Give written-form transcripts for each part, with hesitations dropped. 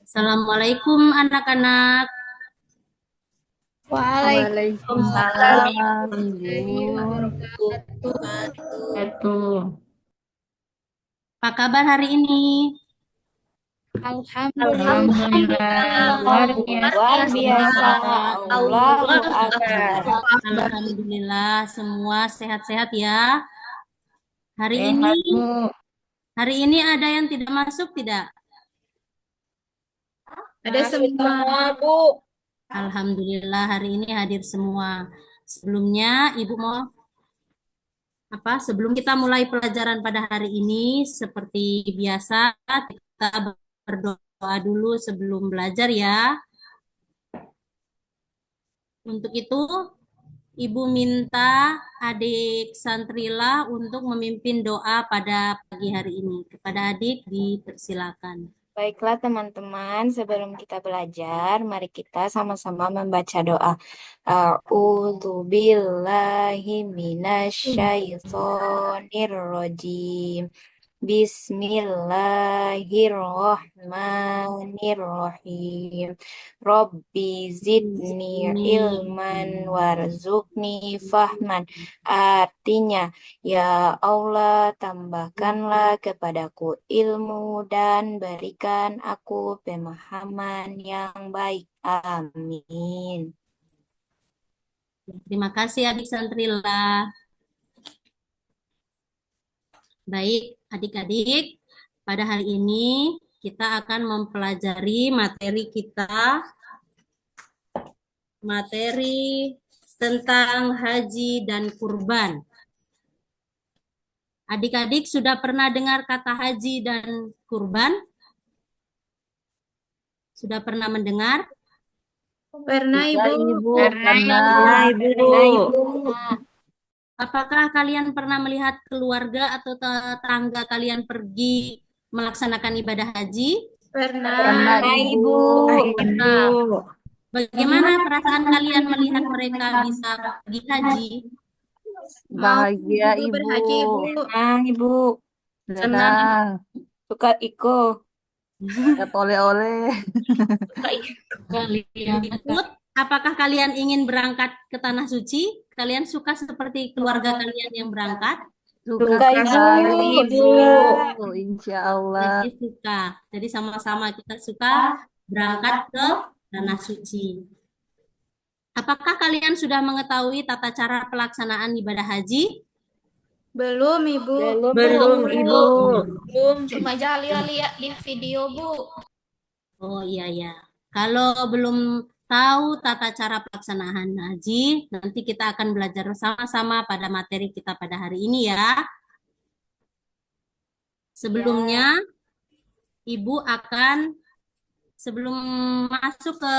Assalamualaikum anak-anak. Waalaikumsalam Waalaikumsalam, warahmatullahi Bu. wabarakatuh. Itu. Apa kabar hari ini? Alhamdulillah, Alhamdulillah, luar luar biasa. biasa. Allahu Allahu Akbar. Akbar. Alhamdulillah semua sehat-sehat ya. Hari ini Sehat, Bu. hari ini ada yang tidak masuk tidak? Ada semua, Bu. Alhamdulillah hari ini hadir semua. Sebelumnya Ibu mau Sebelum kita mulai pelajaran pada hari ini, seperti biasa kita berdoa dulu sebelum belajar ya. Untuk itu Ibu minta adik Santrila untuk memimpin doa pada pagi hari ini. Kepada adik dipersilakan. Baiklah teman-teman, sebelum kita belajar, mari kita sama-sama membaca doa. A'udzu billahi minasyaitonir rajim. Bismillahirrahmanirrahim. Robbi zidni ilman warzuqni fahman. Artinya, ya Allah, tambahkanlah kepadaku ilmu dan berikan aku pemahaman yang baik. Amin. Terima kasih adik Santrila. Baik, adik-adik, pada hari ini kita akan mempelajari materi tentang haji dan kurban. Adik-adik sudah pernah dengar kata haji dan kurban? Sudah pernah mendengar? Pernah, Ya, Ibu? Ibu. Pernah, Pernah. Ibu. Apakah kalian pernah melihat keluarga atau tetangga kalian pergi melaksanakan ibadah haji? Pernah, Pernah, Ibu. Ibu. Ibu. Bagaimana perasaan kalian melihat mereka bisa pergi haji? Mau Bahagia, juga Ibu. berhaji, Ibu. Senang, Ibu. Senang. Suka Iko. Dapat oleh-oleh. Berikut, apakah kalian ingin berangkat ke Tanah Suci? Kalian suka seperti keluarga kalian yang berangkat? Suka Suka, Ibu. sekali, Ibu. Suka. Insya Allah. Jadi suka. Jadi sama-sama kita suka berangkat ke Tanah Suci. Apakah kalian sudah mengetahui tata cara pelaksanaan ibadah haji? Belum, Ibu. Belum, Ibu. Belum. Cuma aja lihat-lihat di video, Bu. Oh iya ya. Kalau belum tahu tata cara pelaksanaan haji, nanti kita akan belajar sama-sama pada materi kita pada hari ini ya. Sebelumnya, Ibu akan sebelum masuk ke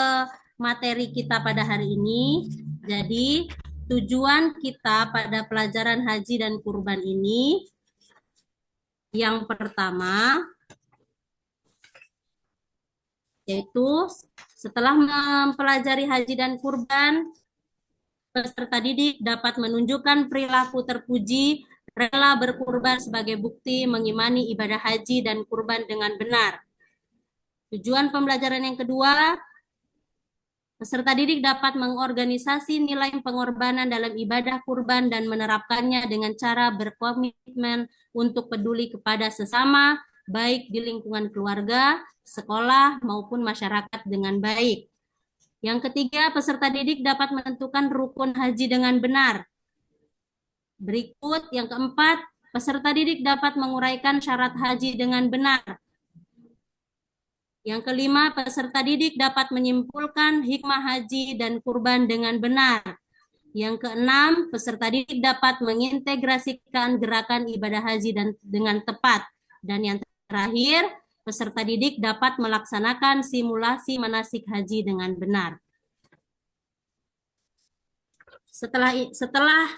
materi kita pada hari ini, jadi tujuan kita pada pelajaran haji dan kurban ini yang pertama yaitu setelah mempelajari haji dan kurban, peserta didik dapat menunjukkan perilaku terpuji, rela berkurban sebagai bukti mengimani ibadah haji dan kurban dengan benar. Tujuan pembelajaran yang kedua, peserta didik dapat mengorganisasi nilai pengorbanan dalam ibadah kurban dan menerapkannya dengan cara berkomitmen untuk peduli kepada sesama, baik di lingkungan keluarga, sekolah, maupun masyarakat dengan baik. Yang ketiga, peserta didik dapat menentukan rukun haji dengan benar. Berikut yang keempat, peserta didik dapat menguraikan syarat haji dengan benar. Yang kelima, peserta didik dapat menyimpulkan hikmah haji dan kurban dengan benar. Yang keenam, peserta didik dapat mengintegrasikan gerakan ibadah haji dengan tepat. Dan yang terakhir, peserta didik dapat melaksanakan simulasi manasik haji dengan benar. Setelah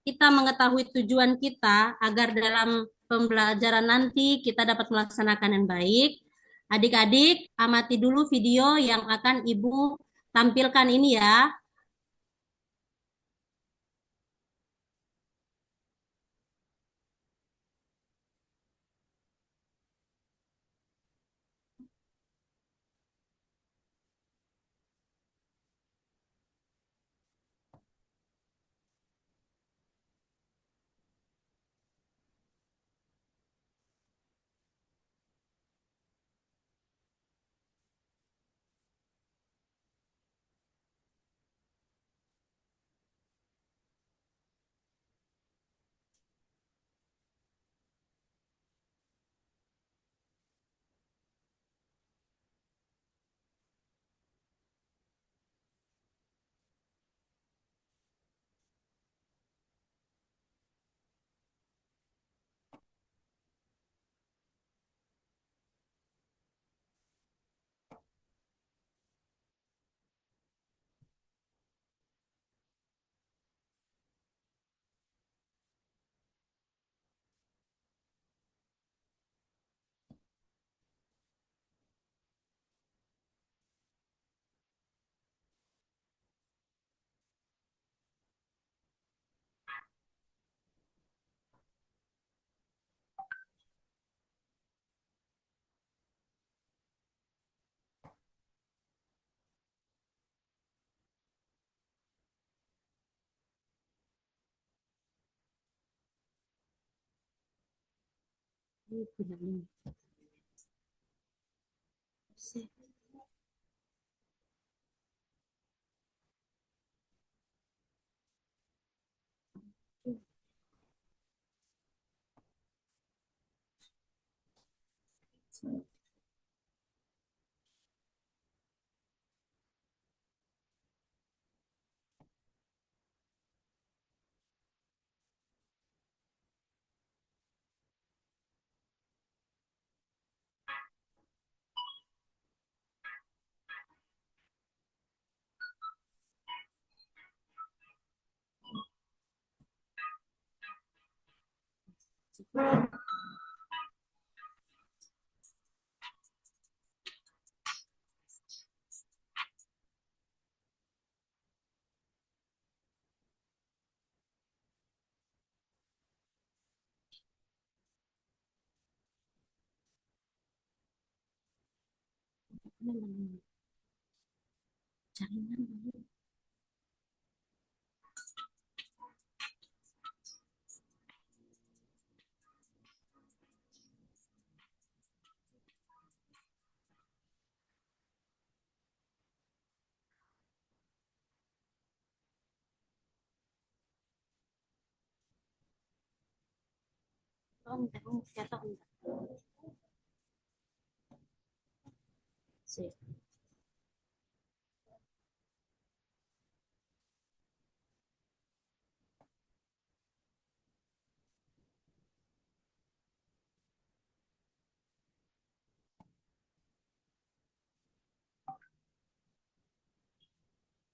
kita mengetahui tujuan kita agar dalam pembelajaran nanti kita dapat melaksanakan yang baik, adik-adik amati dulu video yang akan Ibu tampilkan ini ya.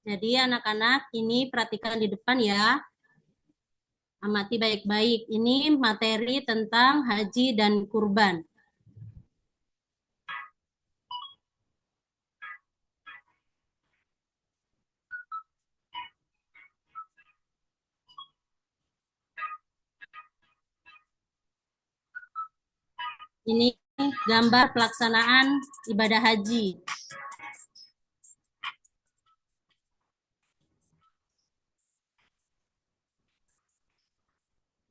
Jadi anak-anak ini perhatikan di depan ya. Amati baik-baik. Ini materi tentang haji dan kurban. Ini gambar pelaksanaan ibadah haji.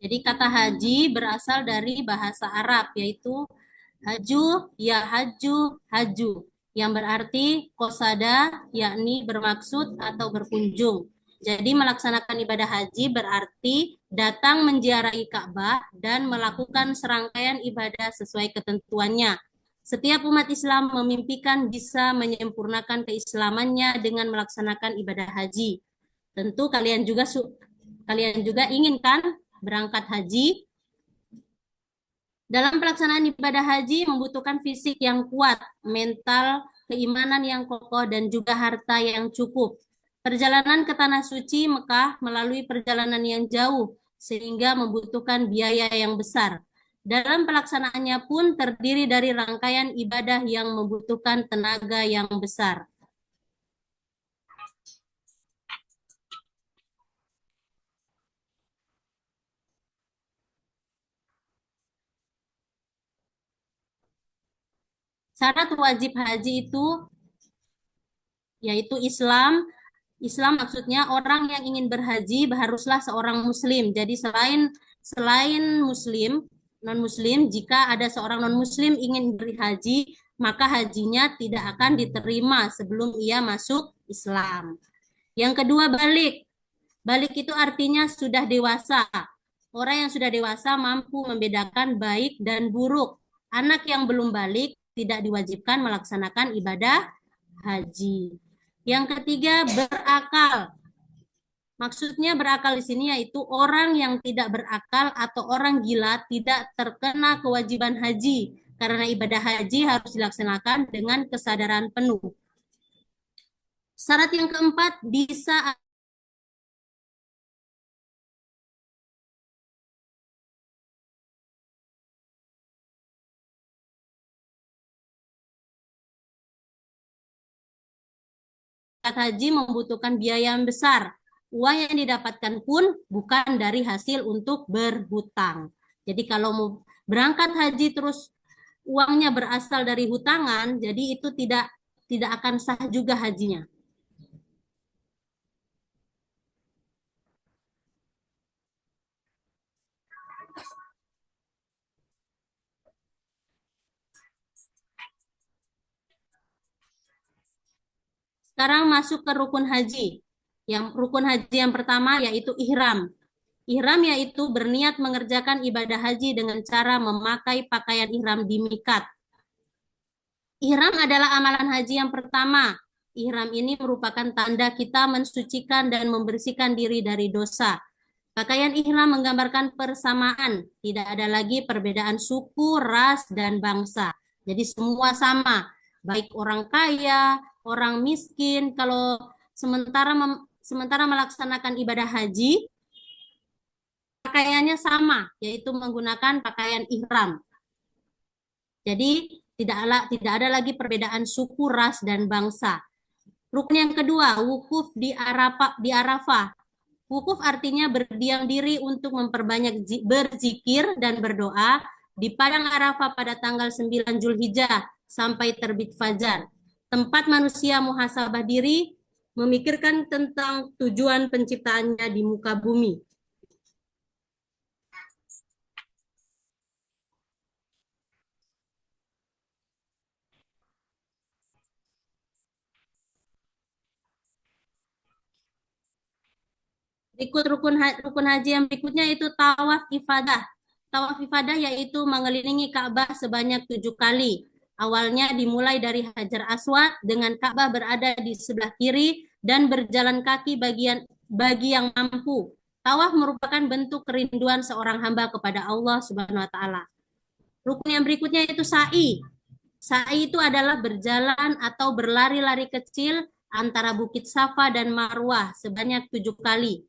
Jadi kata haji berasal dari bahasa Arab, yaitu haju, ya haju, haju, yang berarti qasada, yakni bermaksud atau berkunjung. Jadi melaksanakan ibadah haji berarti datang menziarahi Ka'bah dan melakukan serangkaian ibadah sesuai ketentuannya. Setiap umat Islam memimpikan bisa menyempurnakan keislamannya dengan melaksanakan ibadah haji. Tentu kalian juga ingin kan berangkat haji. Dalam pelaksanaan ibadah haji membutuhkan fisik yang kuat, mental, keimanan yang kokoh, dan juga harta yang cukup. Perjalanan ke Tanah Suci Mekah melalui perjalanan yang jauh, sehingga membutuhkan biaya yang besar. Dalam pelaksanaannya pun terdiri dari rangkaian ibadah yang membutuhkan tenaga yang besar. Syarat wajib haji itu yaitu Islam. Islam maksudnya orang yang ingin berhaji haruslah seorang muslim. Jadi selain muslim, non-muslim, jika ada seorang non-muslim ingin berhaji, maka hajinya tidak akan diterima sebelum ia masuk Islam. Yang kedua, balik. Balik itu artinya sudah dewasa. Orang yang sudah dewasa mampu membedakan baik dan buruk. Anak yang belum balik tidak diwajibkan melaksanakan ibadah haji. Yang ketiga, berakal. Maksudnya berakal di sini yaitu orang yang tidak berakal atau orang gila tidak terkena kewajiban haji karena ibadah haji harus dilaksanakan dengan kesadaran penuh. Syarat yang keempat, bisa haji membutuhkan biaya yang besar. Uang yang didapatkan pun bukan dari hasil untuk berhutang. Jadi kalau mau berangkat haji terus uangnya berasal dari hutangan, jadi itu tidak akan sah juga hajinya. Sekarang masuk ke rukun haji. Yang rukun haji yang pertama yaitu ihram. Ihram yaitu berniat mengerjakan ibadah haji dengan cara memakai pakaian ihram di mikat. Ihram adalah amalan haji yang pertama. Ihram ini merupakan tanda kita mensucikan dan membersihkan diri dari dosa. Pakaian ihram menggambarkan persamaan, tidak ada lagi perbedaan suku, ras, dan bangsa. Jadi semua sama, baik orang kaya, orang miskin. Kalau sementara melaksanakan ibadah haji, pakaiannya sama, yaitu menggunakan pakaian ihram. Jadi tidak ada lagi perbedaan suku, ras, dan bangsa. Rukun yang kedua, wukuf di Arafah. Wukuf artinya berdiam diri untuk memperbanyak berzikir dan berdoa di padang Arafah pada tanggal 9 Zulhijjah sampai terbit fajar. Tempat manusia muhasabah diri, memikirkan tentang tujuan penciptaannya di muka bumi. Berikut rukun haji yang berikutnya itu tawaf ifadah. Tawaf ifadah yaitu mengelilingi Ka'bah sebanyak 7 kali. Awalnya dimulai dari Hajar Aswad dengan Ka'bah berada di sebelah kiri dan berjalan kaki bagi yang mampu. Tawaf merupakan bentuk kerinduan seorang hamba kepada Allah Subhanahu wa taala. Rukun yang berikutnya itu sa'i. Sa'i itu adalah berjalan atau berlari-lari kecil antara Bukit Safa dan Marwah sebanyak 7 kali.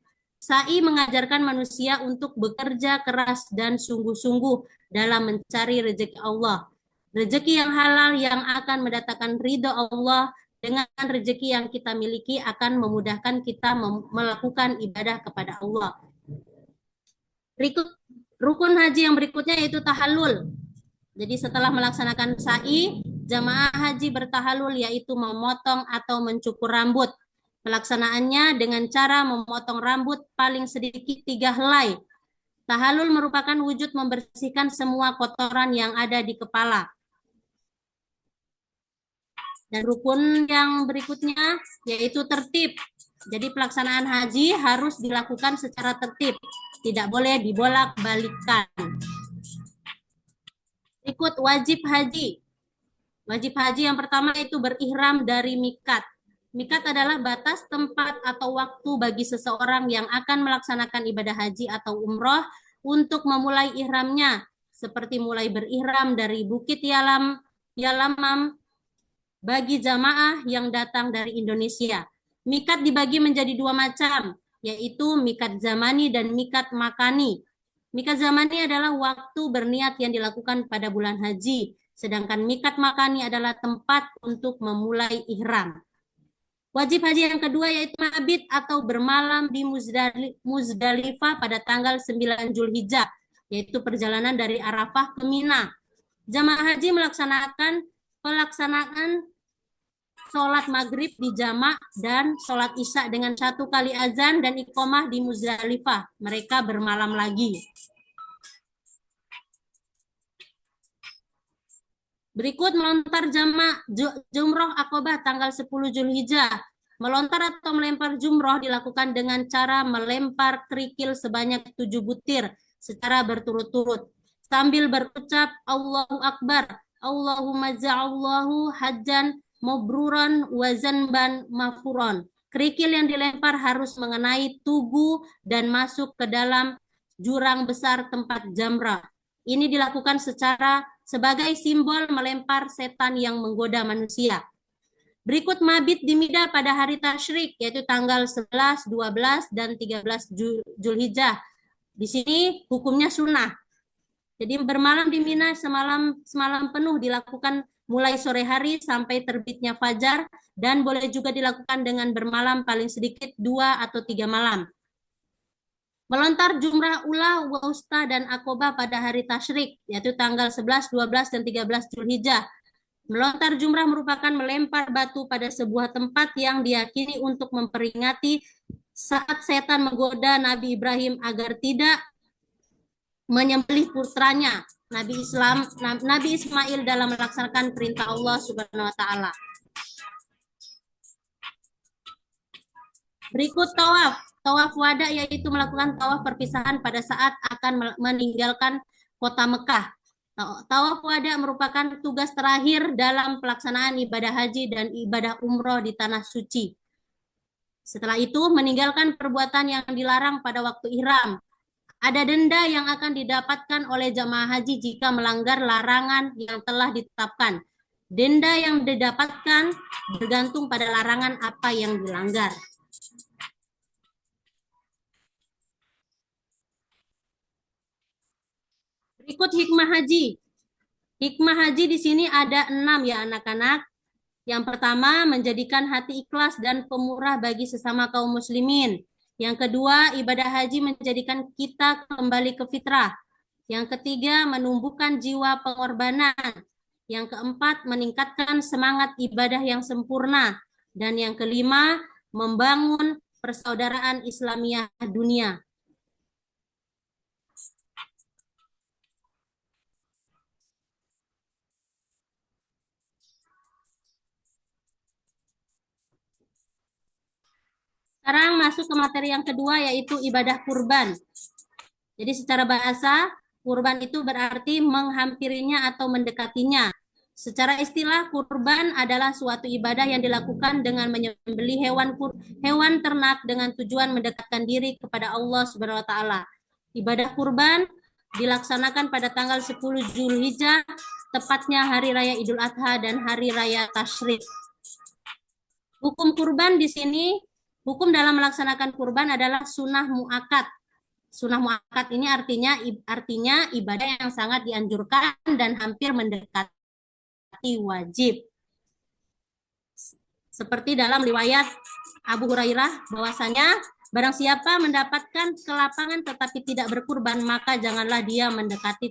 Sa'i mengajarkan manusia untuk bekerja keras dan sungguh-sungguh dalam mencari rezeki Allah. Rezeki yang halal yang akan mendatangkan ridho Allah, dengan rezeki yang kita miliki akan memudahkan kita melakukan ibadah kepada Allah. Rukun haji yang berikutnya yaitu tahallul. Jadi setelah melaksanakan sa'i, jamaah haji bertahalul yaitu memotong atau mencukur rambut. Pelaksanaannya dengan cara memotong rambut paling sedikit 3 helai. Tahallul merupakan wujud membersihkan semua kotoran yang ada di kepala. Dan rukun yang berikutnya yaitu tertib. Jadi pelaksanaan haji harus dilakukan secara tertib, tidak boleh dibolak-balikkan. Berikut wajib haji. Wajib haji yang pertama itu berihram dari mikat. Mikat adalah batas tempat atau waktu bagi seseorang yang akan melaksanakan ibadah haji atau umroh untuk memulai ihramnya, seperti mulai berihram dari Bukit Yalamam bagi jamaah yang datang dari Indonesia. Mikat dibagi menjadi 2 macam, yaitu mikat zamani dan mikat makani. Mikat zamani adalah waktu berniat yang dilakukan pada bulan haji, sedangkan mikat makani adalah tempat untuk memulai ihram. Wajib haji yang kedua yaitu mabit atau bermalam di Muzdalifah pada tanggal 9 Zulhijjah, yaitu perjalanan dari Arafah ke Mina. Jamaah haji melaksanakan sholat maghrib di jamak dan sholat isya dengan 1 kali azan dan iqomah di Muzdalifah. Mereka bermalam lagi. Berikut melontar jamak jumroh Aqobah tanggal 10 Zulhijjah. Melontar atau melempar jumroh dilakukan dengan cara melempar kerikil sebanyak 7 butir secara berturut-turut sambil berucap Allahu Akbar, Allahumma ja'allahu hajjan mabruran wa zanban mafuron. Kerikil yang dilempar harus mengenai tugu dan masuk ke dalam jurang besar tempat jamrah. Ini dilakukan sebagai simbol melempar setan yang menggoda manusia. Berikut mabit di Mina pada hari tasyrik, yaitu tanggal 11, 12, dan 13 Zulhijjah. Di sini hukumnya sunnah. Jadi bermalam di Mina semalam penuh dilakukan mulai sore hari sampai terbitnya fajar, dan boleh juga dilakukan dengan bermalam paling sedikit 2 atau 3 malam. Melontar jumrah ula, wusta, dan akobah pada hari tasyrik, yaitu tanggal 11, 12, dan 13 Zulhijjah. Melontar jumrah merupakan melempar batu pada sebuah tempat yang diyakini untuk memperingati saat setan menggoda Nabi Ibrahim agar tidak menyembelih putranya, Nabi Ismail, dalam melaksanakan perintah Allah Subhanahu wa taala. Berikut tawaf. Tawaf wada yaitu melakukan tawaf perpisahan pada saat akan meninggalkan kota Mekah. Tawaf wada merupakan tugas terakhir dalam pelaksanaan ibadah haji dan ibadah umroh di tanah suci. Setelah itu meninggalkan perbuatan yang dilarang pada waktu ihram. Ada denda yang akan didapatkan oleh jamaah haji jika melanggar larangan yang telah ditetapkan. Denda yang didapatkan bergantung pada larangan apa yang dilanggar. Berikut hikmah haji. Hikmah haji di sini ada 6 ya anak-anak. Yang pertama, menjadikan hati ikhlas dan pemurah bagi sesama kaum muslimin. Yang kedua, ibadah haji menjadikan kita kembali ke fitrah. Yang ketiga, menumbuhkan jiwa pengorbanan. Yang keempat, meningkatkan semangat ibadah yang sempurna. Dan yang kelima, membangun persaudaraan Islamiyah dunia. Sekarang masuk ke materi yang kedua yaitu ibadah kurban. Jadi secara bahasa, kurban itu berarti menghampirinya atau mendekatinya. Secara istilah, kurban adalah suatu ibadah yang dilakukan dengan menyembelih hewan ternak dengan tujuan mendekatkan diri kepada Allah Subhanahu wa taala. Ibadah kurban dilaksanakan pada tanggal 10 Zulhijjah, tepatnya hari raya Idul Adha dan hari raya Tasyrik. Hukum kurban di sini, hukum dalam melaksanakan kurban adalah sunnah muakkad. Sunnah muakkad ini artinya ibadah yang sangat dianjurkan dan hampir mendekati wajib. Seperti dalam riwayat Abu Hurairah bahwasanya barang siapa mendapatkan kelapangan tetapi tidak berkurban, maka janganlah dia mendekati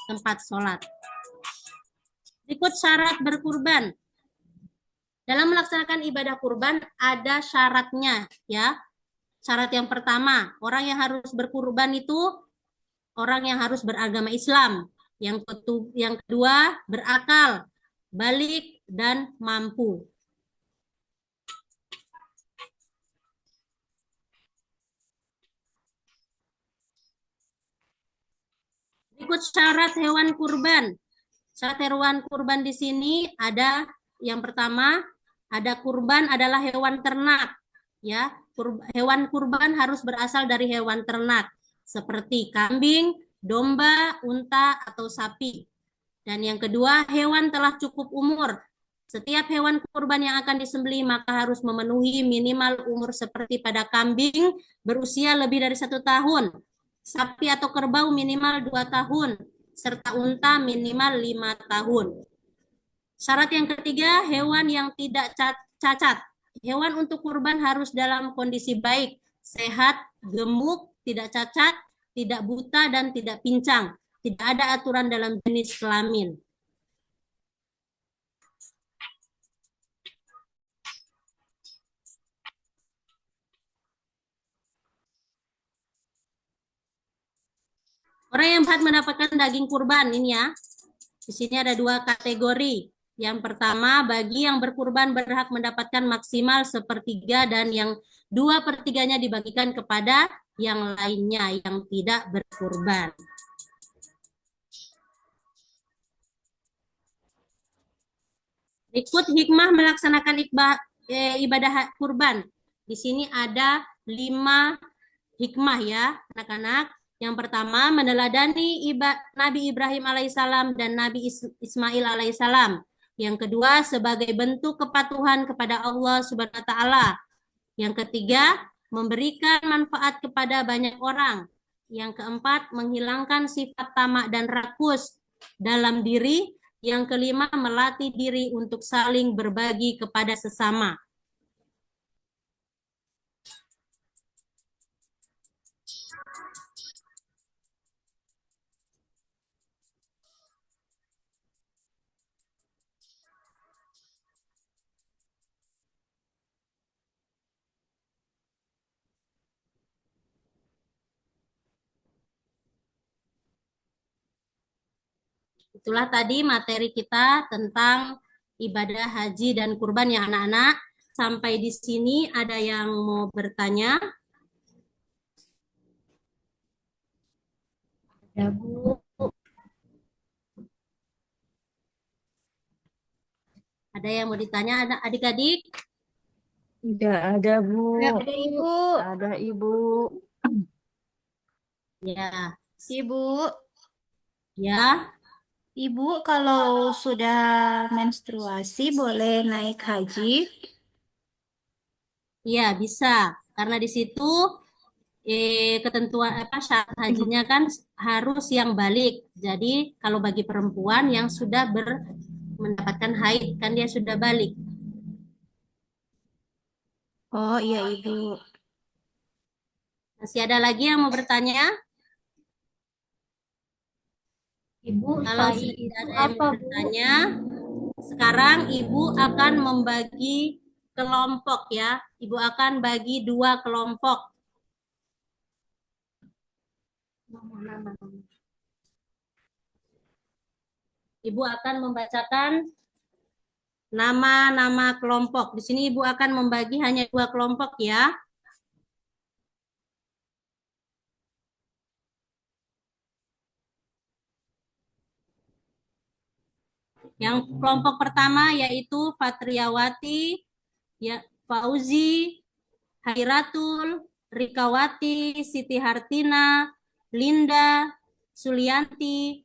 tempat sholat. Berikut syarat berkurban. Dalam melaksanakan ibadah kurban ada syaratnya ya. Syarat yang pertama, orang yang harus berkurban itu orang yang harus beragama Islam. Yang kedua, berakal, balik dan mampu. Berikut syarat hewan kurban. Syarat hewan kurban di sini ada yang pertama, ada kurban adalah hewan ternak. Ya, hewan kurban harus berasal dari hewan ternak seperti kambing, domba, unta atau sapi. Dan yang kedua, hewan telah cukup umur. Setiap hewan kurban yang akan disembelih maka harus memenuhi minimal umur seperti pada kambing berusia lebih dari 1 tahun, sapi atau kerbau minimal 2 tahun, serta unta minimal 5 tahun. Syarat yang ketiga, hewan yang tidak cacat. Hewan untuk kurban harus dalam kondisi baik, sehat, gemuk, tidak cacat, tidak buta, dan tidak pincang. Tidak ada aturan dalam jenis kelamin. Orang yang berhak mendapatkan daging kurban ini ya. Di sini ada 2 kategori. Yang pertama, bagi yang berkurban berhak mendapatkan maksimal 1/3 dan yang 2/3-nya dibagikan kepada yang lainnya yang tidak berkurban. Ikut hikmah melaksanakan ibadah kurban. Di sini ada 5 hikmah ya, anak-anak. Yang pertama, meneladani Nabi Ibrahim alaihissalam dan Nabi Ismail alaihissalam. Yang kedua, sebagai bentuk kepatuhan kepada Allah Subhanahu wa taala. Yang ketiga, memberikan manfaat kepada banyak orang. Yang keempat, menghilangkan sifat tamak dan rakus dalam diri. Yang kelima, melatih diri untuk saling berbagi kepada sesama. Itulah tadi materi kita tentang ibadah haji dan kurban ya anak-anak. sampai di sini ada yang mau bertanya? Ya, Bu. Ada yang mau ditanya, ada adik-adik? Tidak ada, Bu. Ada Ibu. Ada, Ibu. Ya, Ibu, ya, Ibu kalau sudah menstruasi boleh naik haji? ya bisa. Karena di situ ketentuan apa syarat hajinya kan harus yang balik. Jadi kalau bagi perempuan yang sudah mendapatkan haid kan dia sudah balik. Oh iya Ibu. Masih ada lagi yang mau bertanya? Ibu, Kalau sa'i sudah itu ada yang apa mau Bu? bertanya, sekarang Ibu akan membagi kelompok ya. Ibu akan bagi dua kelompok. Ibu akan membacakan nama-nama kelompok. Di sini Ibu akan membagi hanya dua kelompok ya. Yang kelompok pertama yaitu Fatriawati, ya, Fauzi, Hairatul, Rikawati, Siti Hartina, Linda, Sulianti,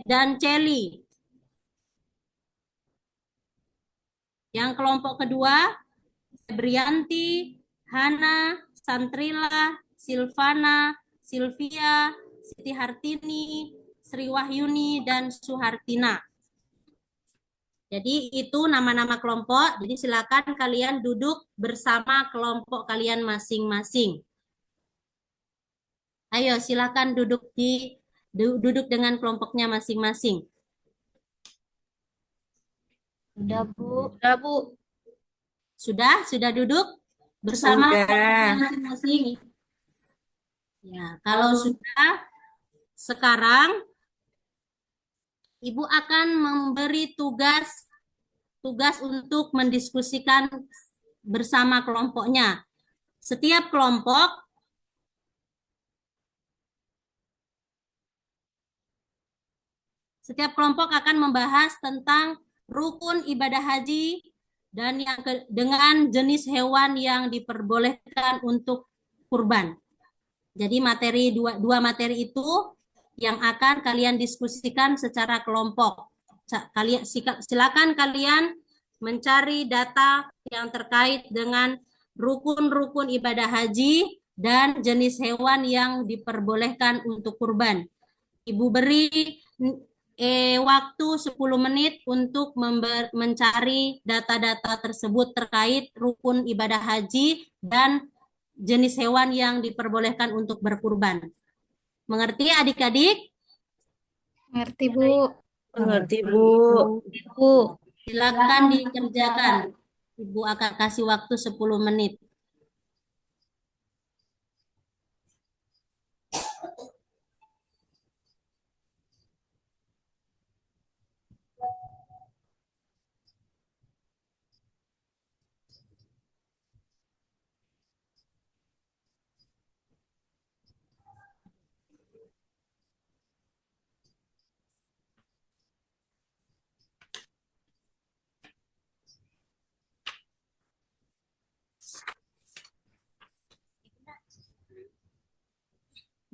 dan Celi. Yang kelompok kedua, Febrianti, Hana, Santrila, Silvana, Silvia, Siti Hartini, Sri Wahyuni, dan Suhartina. Jadi itu nama-nama kelompok. Jadi silakan kalian duduk bersama kelompok kalian masing-masing. Ayo silakan duduk dengan kelompoknya masing-masing. Sudah Bu. Sudah Bu. Sudah duduk bersama kelompoknya Sudah. masing-masing. Ya, kalau sudah, sekarang Ibu akan memberi tugas untuk mendiskusikan bersama kelompoknya. Setiap kelompok akan membahas tentang rukun ibadah haji dan dengan jenis hewan yang diperbolehkan untuk kurban. Jadi dua materi itu yang akan kalian diskusikan secara kelompok. Silakan kalian mencari data yang terkait dengan rukun-rukun ibadah haji dan jenis hewan yang diperbolehkan untuk kurban. Ibu beri waktu 10 menit untuk mencari data-data tersebut terkait rukun ibadah haji dan jenis hewan yang diperbolehkan untuk berkurban. Mengerti adik-adik? Ngerti Bu. Mengerti, Bu. Bu. Silakan dikerjakan. Ibu akan kasih waktu 10 menit.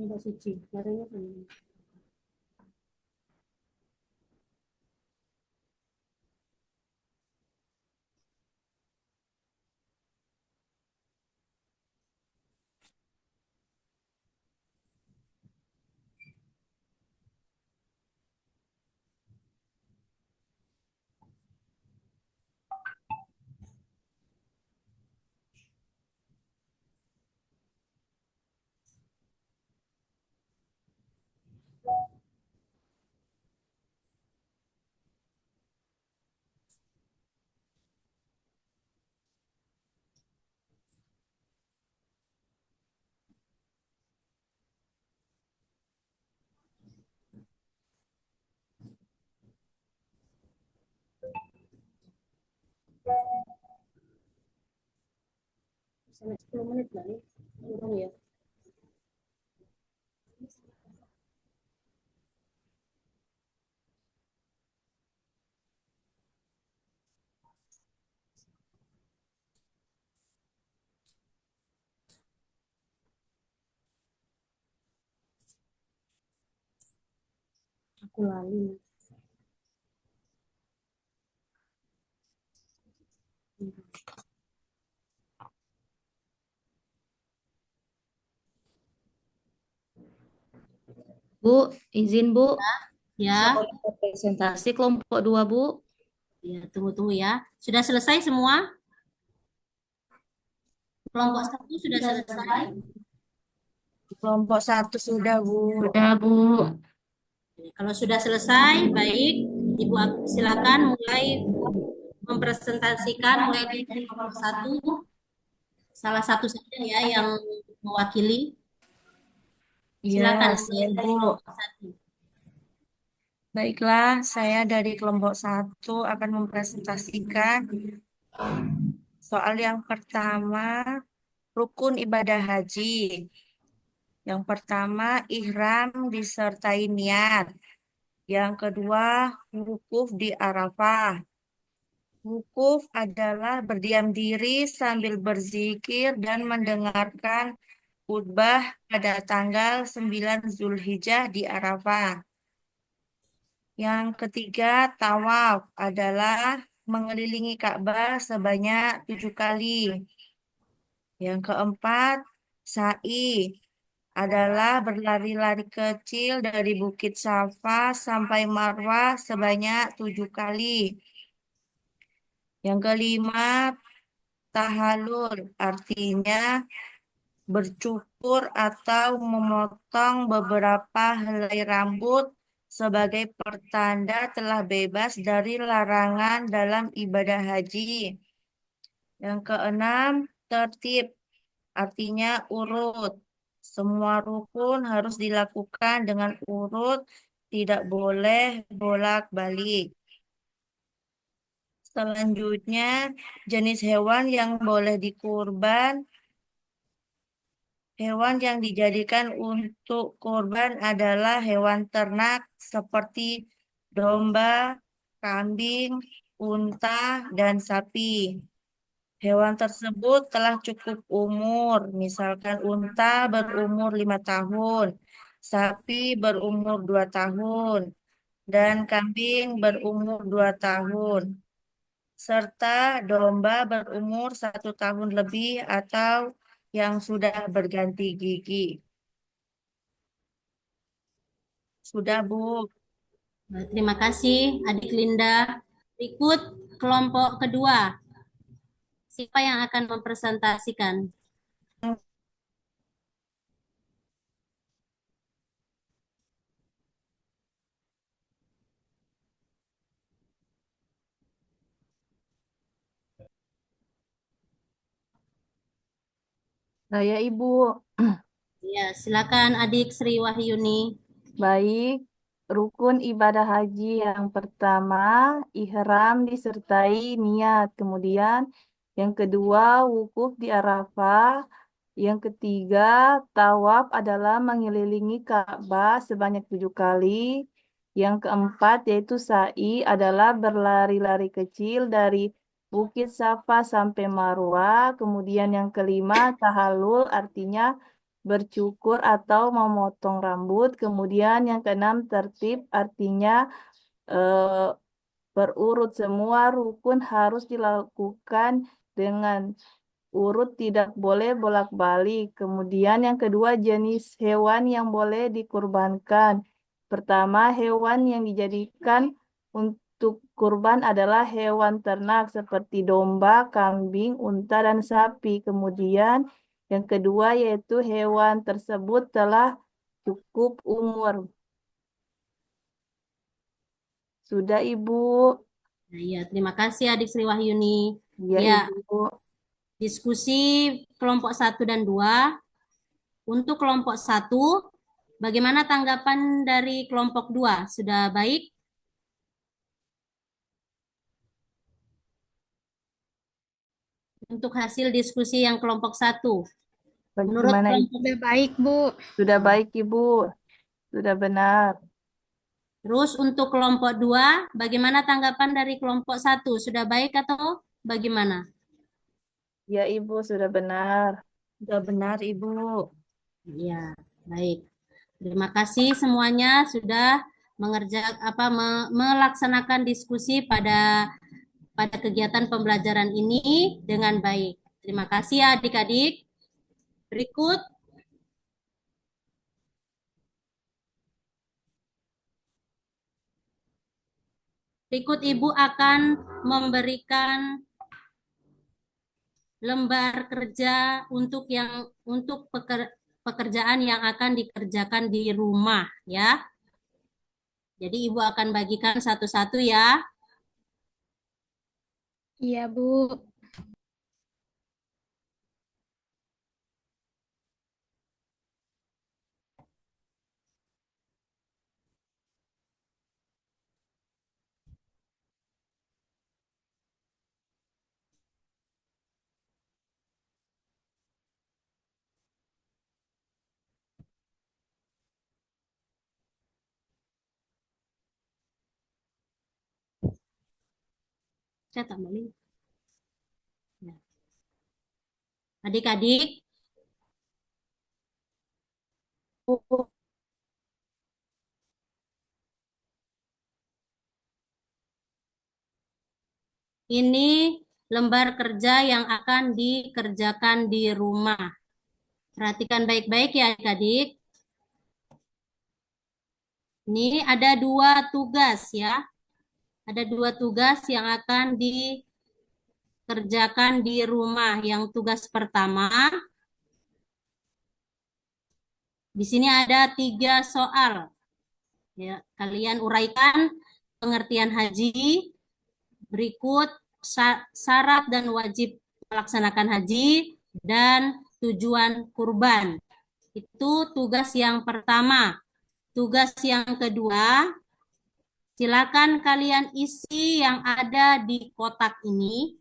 Mbak Suci, caranya gimana? menit nggak nih? Belum ya. Aku lali. Bu, izin Bu. Ya, Soal presentasi kelompok 2 Bu. ya tunggu-tunggu ya. Sudah selesai semua? Kelompok satu sudah selesai? Kelompok 1 sudah, Bu. Sudah Bu. Kalau sudah selesai, baik. Ibu silakan mulai mempresentasikan mulai dari kelompok satu. Salah satu saja ya yang mewakili. Iya, Silakan mulai saya, dari Bu. kelompok satu. Baiklah, saya dari kelompok 1 akan mempresentasikan soal yang pertama, rukun ibadah haji. Yang pertama, ihram disertai niat. Yang kedua, wukuf di Arafah. Wukuf adalah berdiam diri sambil berzikir dan mendengarkan khutbah pada tanggal 9 Zulhijjah di Arafah. Yang ketiga, tawaf adalah mengelilingi Ka'bah sebanyak 7 kali. Yang keempat, sa'i adalah berlari-lari kecil dari Bukit Safa sampai Marwah sebanyak 7 kali. Yang kelima, tahalul artinya bercukur atau memotong beberapa helai rambut sebagai pertanda telah bebas dari larangan dalam ibadah haji. Yang keenam, tertib artinya urut. Semua rukun harus dilakukan dengan urut, tidak boleh bolak-balik. Selanjutnya, jenis hewan yang boleh dikurban. Hewan yang dijadikan untuk kurban adalah hewan ternak seperti domba, kambing, unta, dan sapi. Hewan tersebut telah cukup umur, misalkan unta berumur 5 tahun, sapi berumur 2 tahun, dan kambing berumur 2 tahun, serta domba berumur 1 tahun lebih atau yang sudah berganti gigi. Sudah, Bu. Terima kasih, Adik Linda. Berikut kelompok kedua. Siapa yang akan mempresentasikan? Saya Ibu. Ya, silakan Adik Sri Wahyuni. Baik, rukun ibadah haji yang pertama, ihram disertai niat. Kemudian yang kedua, wukuf di Arafah. Yang ketiga, tawaf adalah mengelilingi Ka'bah sebanyak 7 kali. Yang keempat, yaitu sa'i adalah berlari-lari kecil dari Bukit Safa sampai Marwah. Kemudian yang kelima, tahallul artinya bercukur atau memotong rambut. Kemudian yang keenam, tertib artinya eh, berurut. Semua rukun harus dilakukan dengan urut, tidak boleh bolak-balik. Kemudian yang kedua, jenis hewan yang boleh dikurbankan. Pertama, hewan yang dijadikan untuk kurban adalah hewan ternak seperti domba, kambing, unta, dan sapi. Kemudian yang kedua yaitu hewan tersebut telah cukup umur. Sudah, Ibu. Nah, ya, terima kasih Adik Sri Wahyuni. Ya, Ya, Ibu. diskusi kelompok satu dan dua. Untuk kelompok satu, bagaimana tanggapan dari kelompok dua? Sudah baik? Untuk hasil diskusi yang kelompok satu. Menurut Bagaimana Ibu? kelompok Udah baik, Bu. Sudah baik Ibu, sudah benar. Terus untuk kelompok 2, bagaimana tanggapan dari kelompok 1? Sudah baik atau bagaimana? Ya Ibu, sudah benar. Sudah benar, Ibu. Ya, baik. Terima kasih semuanya sudah melaksanakan diskusi pada kegiatan pembelajaran ini dengan baik. Terima kasih ya adik-adik. Berikut Ibu akan memberikan lembar kerja untuk pekerjaan yang akan dikerjakan di rumah ya. Jadi Ibu akan bagikan satu-satu ya. Iya, Bu. Saya tambahin. Ya. Adik-adik, ini lembar kerja yang akan dikerjakan di rumah. Perhatikan baik-baik ya adik-adik. Ini ada 2 tugas ya. Ada 2 tugas yang akan dikerjakan di rumah. Yang tugas pertama, di sini ada 3 soal. Ya, kalian uraikan pengertian haji, berikut syarat dan wajib melaksanakan haji, dan tujuan kurban. Itu tugas yang pertama. Tugas yang kedua, silakan kalian isi yang ada di kotak ini,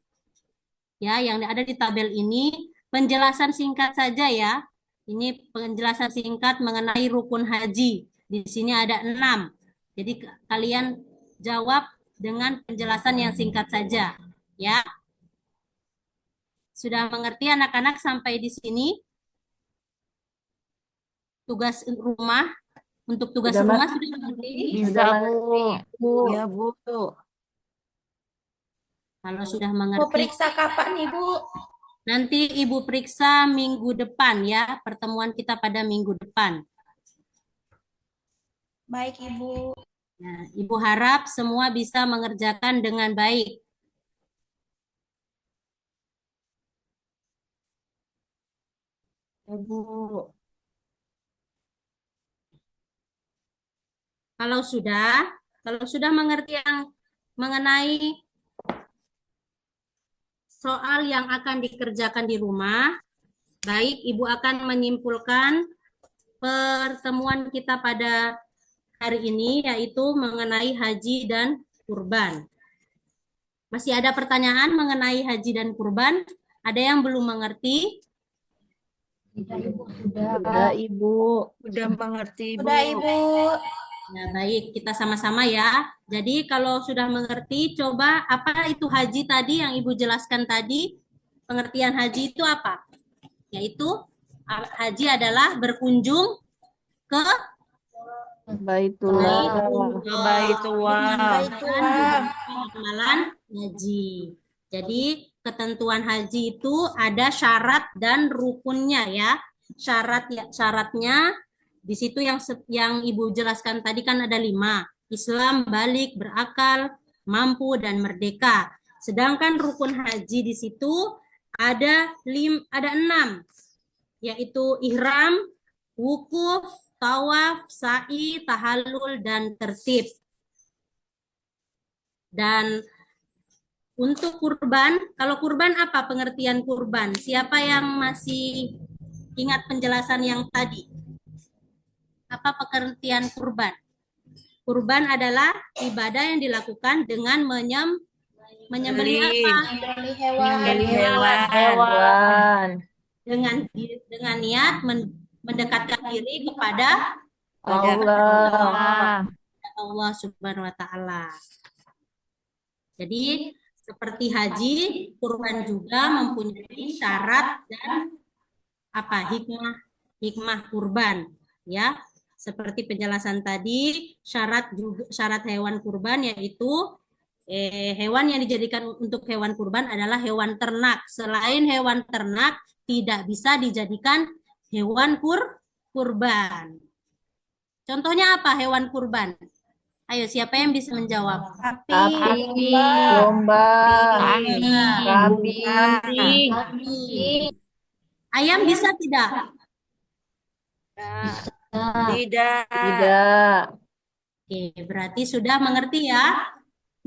ya, yang ada di tabel ini, penjelasan singkat saja ya. Ini penjelasan singkat mengenai rukun haji. Di sini ada 6. Jadi kalian jawab dengan penjelasan yang singkat saja, ya. Sudah mengerti anak-anak sampai di sini? Tugas rumah, untuk tugas Sudah rumah sudah mengerti? Bisa, Bu. Bu. Ya, Bu. Kalau sudah Mau mengerti, periksa kapan, Ibu? nanti Ibu periksa minggu depan ya, pertemuan kita pada minggu depan. Baik, Ibu. Nah, Ibu harap semua bisa mengerjakan dengan baik. Ya, Bu. Kalau sudah mengerti yang mengenai soal yang akan dikerjakan di rumah, baik, Ibu akan menyimpulkan pertemuan kita pada hari ini, yaitu mengenai haji dan kurban. Masih ada pertanyaan mengenai haji dan kurban? Ada yang belum mengerti? Sudah Ibu. Sudah mengerti, Bu. Udah, Ibu. Ya, baik, kita sama-sama ya. Jadi kalau sudah mengerti, coba apa itu haji tadi yang Ibu jelaskan tadi? Pengertian haji itu apa? Yaitu haji adalah berkunjung ke Baitullah. Baitullah. amalan haji. Jadi ketentuan haji itu ada syarat dan rukunnya ya. Syaratnya di situ yang Ibu jelaskan tadi kan ada 5. Islam, balik, berakal, mampu, dan merdeka. Sedangkan rukun haji di situ ada 6, yaitu ihram, wukuf, tawaf, sa'i, tahallul, dan tertib. Dan untuk kurban, kalau kurban apa pengertian kurban? Siapa yang masih ingat penjelasan yang tadi? Apa pengertian kurban? Kurban adalah ibadah yang dilakukan dengan menyembelih apa? Beli hewan. Beli hewan. Hewan. dengan niat mendekatkan diri kepada Allah. Allah Subhanahu wa taala. Jadi seperti haji, kurban juga mempunyai syarat dan hikmah kurban, ya. Seperti penjelasan tadi, syarat hewan kurban yaitu hewan yang dijadikan untuk hewan kurban adalah hewan ternak. Selain hewan ternak tidak bisa dijadikan hewan kurban. Contohnya apa hewan kurban? Ayo, siapa yang bisa menjawab? Sapi, domba, kambing, Kambing. Ayam bisa tidak? Tidak. tidak. Oke, berarti sudah mengerti ya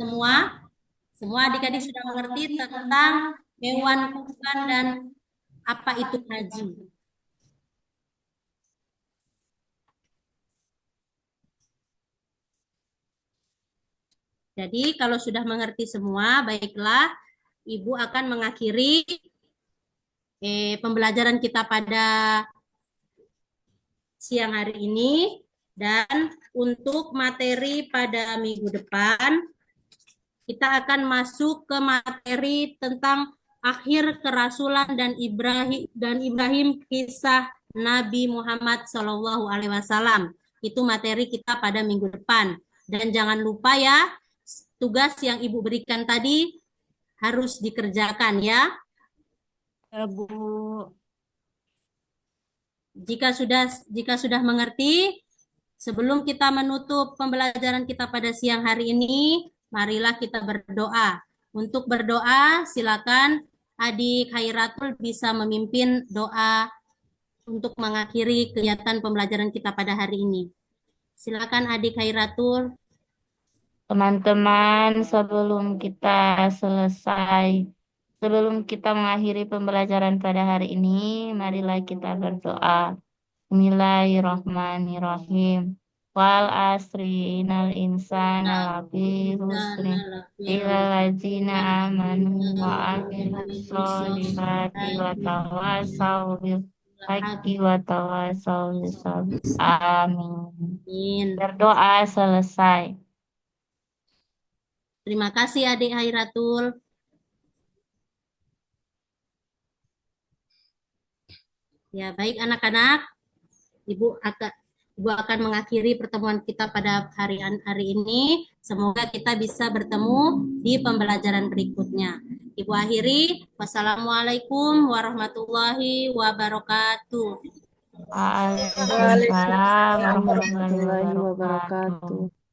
semua? Semua adik-adik sudah mengerti tentang hewan kurban dan apa itu haji. Jadi kalau sudah mengerti semua, baiklah Ibu akan mengakhiri pembelajaran kita pada siang hari ini. Dan untuk materi pada minggu depan, kita akan masuk ke materi tentang akhir kerasulan dan Ibrahim kisah Nabi Muhammad SAW. Itu materi kita pada minggu depan. Dan jangan lupa ya, tugas yang Ibu berikan tadi harus dikerjakan ya. Ya, Bu. Jika sudah mengerti, sebelum kita menutup pembelajaran kita pada siang hari ini, marilah kita berdoa. Untuk berdoa, silakan Adik Khairatul bisa memimpin doa untuk mengakhiri kegiatan pembelajaran kita pada hari ini. Silakan Adik Khairatul. Teman-teman, sebelum kita mengakhiri pembelajaran pada hari ini, marilah kita berdoa. Bismillahirrahmanirrahim. Wal asri innal insana lafi husrin illa ladzina amanu wa amilus solihati wa tawasaw bil haqqi wa tawasaw bis sabr. Amin. Berdoa selesai. Terima kasih Adik Khairatul. Ya, baik anak-anak. Ibu akan mengakhiri pertemuan kita pada hari ini. Semoga kita bisa bertemu di pembelajaran berikutnya. Ibu akhiri. Wassalamualaikum warahmatullahi wabarakatuh. Waalaikumsalam warahmatullahi Warahmatullahi wabarakatuh. wabarakatuh.